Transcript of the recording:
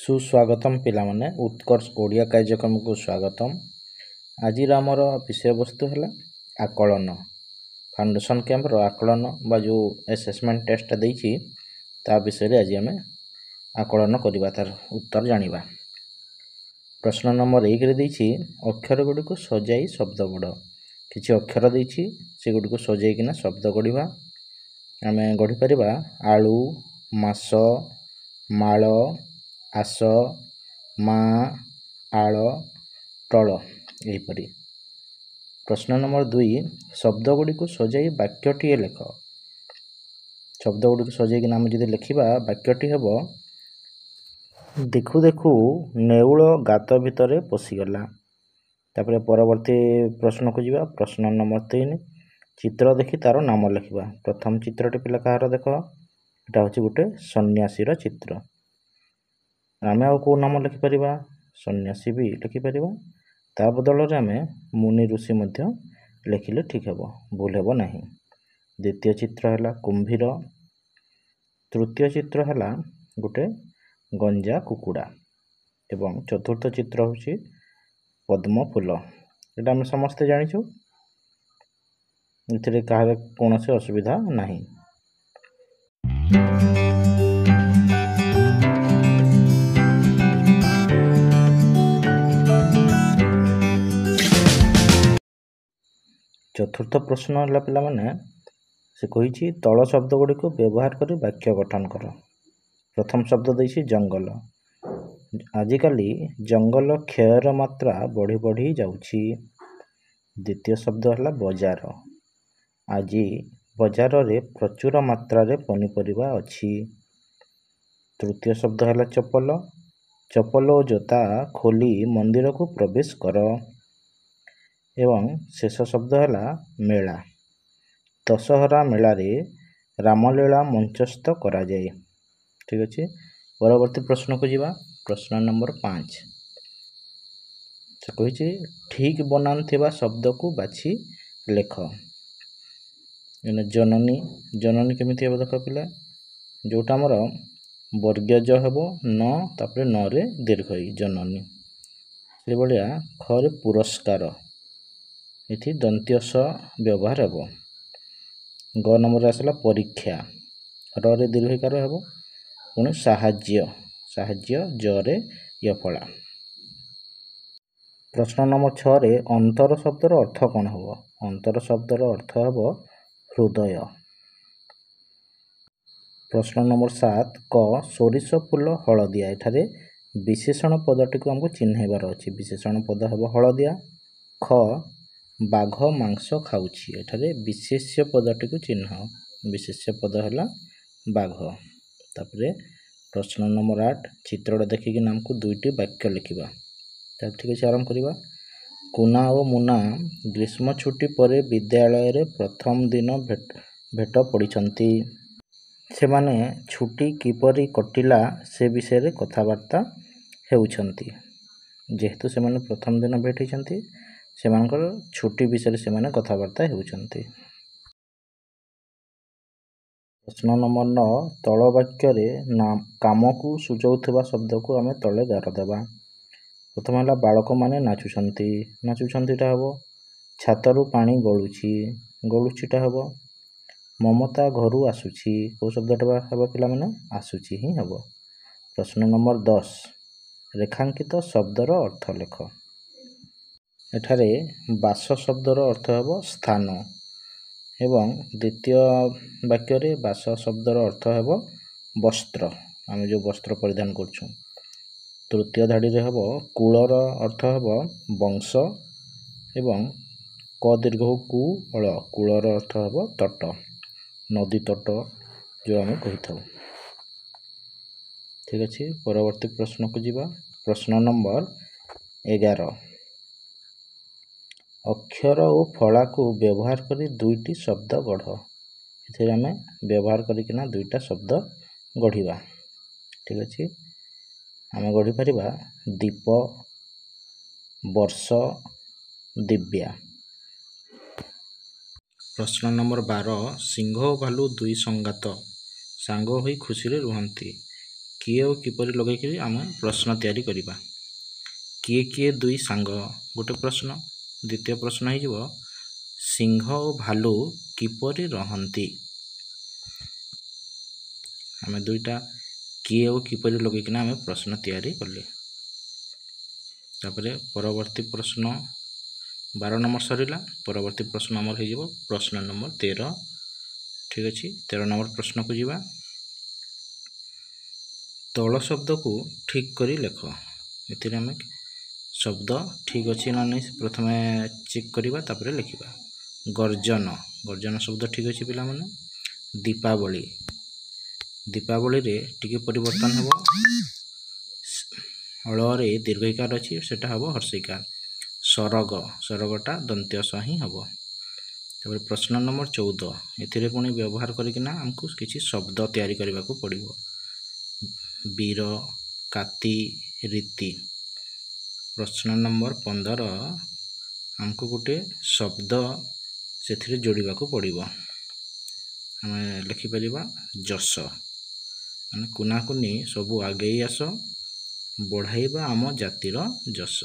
सुस्वागतम पिलामाने उत्कर्ष ओडिया कार्यक्रम को स्वागतम। आज आमर विषय वस्तु है आकलन फाउंडेशन कैंपर आकलन बा जो एसेसमेंट टेस्ट देछि ता विषय आज आम आकलन करवा तार उत्तर जानिबा। प्रश्न नंबर 1 रे देछि अक्षर गुडी को सजाई शब्द गुड किछि अक्षर देछि से गुडी को सजाई किना शब्द गढ़िबा। आम गढ़ी परिबा आलू मास माल आस मा आल टल यहीपरि। प्रश्न नंबर 2 शब्द गुडी को सजाई वाक्यटी लेख। शब्द गुडी को सजाई किना हम जदि लिखिबा वाक्यटी हेबो देखु देखु नेउल गात भितरे पशिगला। तापरे परवर्ती प्रश्न को जीवा। प्रश्न नंबर 3 चित्र देखि तार नाम लिखिबा। प्रथम चित्रटी पिला कहार देख एटा होछि गुटे सन्यासीर चित्र। आमे आ को नाम लिखि परिबा सन्यासी भी लिखि परिबा। ता बदल रे आमे मुनि ऋषि मध्य लिखिले ठीक हेबो भूल हेबो नाही। द्वितीय चित्र हला कुंभीर। तृतीय चित्र हला गुटे गंजा कुकुड़ा एवं चतुर्थ चित्र होछि पद्म फूल। एटा हम समस्त जानिछु इथिरे काहे कोनोसी असुविधा नाही। चतुर्थ प्रश्न हला पिला माने से कहिछि तळ शब्द गुडी को व्यवहार करी वाक्य गठन कर। प्रथम शब्द देछि जंगल। आजिकाली जंगल क्षयर मात्रा बढ़ी बढ़ी जाउछि। द्वितीय शब्द हला बाजार। आजि बाजार रे प्रचुर मात्रा रे पनिपरिबा अछि। तृतीय शब्द हला चप्पल। चप्पल और जोता खोली मंदिर को प्रवेश कर। एवं शेष शब्द हला मेला। दशहरा मेला रे रामलीला मंचस्थ करा जाए। ठीक अछि। परवर्ती प्रश्न को जीवा। प्रश्न नंबर 5 से कहिछि ठीक बनान थिबा शब्द को बाछि लेख। एने जननी जननी केमिति हेबो देख पिला जोटा हमर वर्ग्य ज हेबो न तापरे न रे दीर्घ ई जननी। से बलिया ख रे पुरस्कार इथि दंत्य स व्यवहार हेबो। ग नंबर आसला परीक्षा र रे दीर्घकार हेबो पुणी साहाय्य साहाय्य ज रे यफला। प्रश्न नंबर 6 रे अंतर शब्दर अर्थ कोन हेबो। अंतर शब्दर अर्थ हेबो हृदय। प्रश्न नंबर 7 क सोरिष फूल हळदिया। एठारे विशेषण पदटी को हमको चिन्हैबार अछि। विशेषण पद हेबो हळदिया। ख बाघ मांस खाउछि। एठारे विशेष्य पदटी को चिन्ह विशेष्य पद हला बाघ। तापरे प्रश्न नंबर 8 चित्रटा देखि कि नाम को दुईटी वाक्य लिखिबा। त ठीक अछि आरंभ करिबा। कुना और मुना ग्रीष्म छुट्टी परे विद्यालय रे प्रथम दिन भेट पड़िछंती। से माने छुट्टी किपरि कटिला से विषय रे कथावार्ता हेउछंती। जेहेतु से माने प्रथम दिन भेटिछंती से मानकर छुट्टी विषय से माने कथावार्ता हेउछंती। प्रश्न नंबर 9 तळ वाक्य रे नाम काम को सुझाउथबा शब्द को आमे तळे गार देबा। प्रथम हला बालक माने नाचुछंती। नाचुछंतीटा हेबो छातरु पानी गळुछि। गळुछिटा हेबो ममता घरु आसुछि। को शब्दटा हेबो पिला माने आसुछि ही हेबो। प्रश्न नंबर 10 रेखांकित शब्दर अर्थ लेख। एठारे बास शब्दर अर्थ हेबो स्थान एवं द्वितीय वाक्य रे बास शब्दर अर्थ हेबो वस्त्र आमे जो वस्त्र परिधान करछु। तृतीय धाड़ी रे हेबो कूलर अर्थ हेबो वंश एवं क दीर्घ कु अळ कूलर अर्थ हेबो तट नदी तट जो आमे कहिथाउ। ठीक अछि। परवर्ती प्रश्न को जीवा। प्रश्न नंबर 11 अक्षर और फला को व्यवहार करी दुईटी शब्द गढ़। एथिरे आमे व्यवहार करिकिना दुईटा शब्द गढ़िबा। ठीक अछि। आमे गढ़ी परिबा दीप वर्ष दिव्या। प्रश्न नंबर 12 सिंह और भालू दुई संगात सांग होई खुशी रे रुहंती। किए और किपरि लगेकरी आम प्रश्न तैयारी करिबा। किए किए दुई सांग गोटे प्रश्न। द्वितीय प्रश्न हो सिंह और भालू किपरि रहंती। आम दुईटा किए और किपरि लगेकिना आम प्रश्न तैयारी कले। तापरे परवर्ती प्रश्न 12 नंबर सरिला। परवर्ती प्रश्न आमर हो प्रश्न नंबर 13। ठीक अच्छे 13 नंबर प्रश्न को जीवा। तल शब्द को ठीक करी लेख। एथिरे आम शब्द ठीक अच्छी ना नहीं प्रथम चेक करवा तापरे लिखा। गर्जन गर्जन शब्द ठीक अच्छे पिला माने। दीपावली दीपावली रे टिके परिवर्तन हम हलरे दीर्घिकार अच्छी सेटा हम हर्षिकार। सरग सरगटा दंत्य स ही हम। तापर प्रश्न नंबर 14 एथिरे पुणी व्यवहार करकिना हमको किसी शब्द तैयारी करने को पड़िबो। वीर काती रीति। प्रश्न नंबर 15 हमको गोटे शब्द से जोड़ा पड़िबो। आम लिखिपर जस माने कुनाकुनी सबू आगे आस बढ़ाइबा आम जातिर जस।